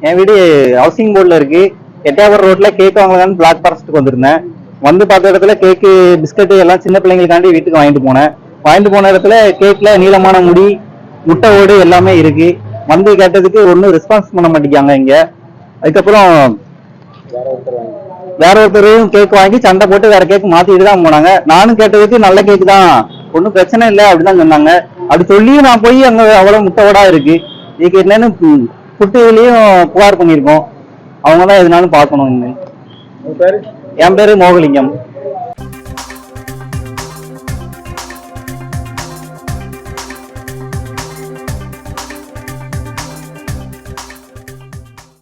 என் வீடு ஹவுசிங் போர்டில் இருக்கு. எட்டயபுரம் ரோட்ல கேக் வாங்கலான்னு பிளாக் ஃபாரஸ்ட்டுக்கு வந்திருந்தேன். வந்து பார்த்த இடத்துல கேக்கு பிஸ்கட்டு எல்லாம் சின்ன பிள்ளைங்களுக்காண்டி வீட்டுக்கு வாங்கிட்டு போனேன். வாங்கிட்டு போன இடத்துல கேக்ல நீளமான முடி, முட்டை ஓடு எல்லாமே இருக்கு. வந்து கேட்டதுக்கு ஒன்றும் ரெஸ்பான்ஸ் பண்ண மாட்டேங்காங்க இங்க. அதுக்கப்புறம் வேற ஒருத்தரையும் கேக் வாங்கி சண்டை போட்டு வேற கேக் மாத்திட்டு தான் போனாங்க. நானும் கேட்டதுக்கு நல்ல கேக் தான், ஒன்றும் பிரச்சனை இல்லை அப்படிதான் சொன்னாங்க. அப்படி சொல்லியும் நான் போய் அங்க அவ்வளவு முட்டை ஓடா இருக்கு. இதுக்கு என்னன்னு புட்டுலையும் புகார் பண்ணியிருக்கோம். அவங்க தான் எதுனாலும் பார்க்கணும். என் பேரு மோகலிங்கம்.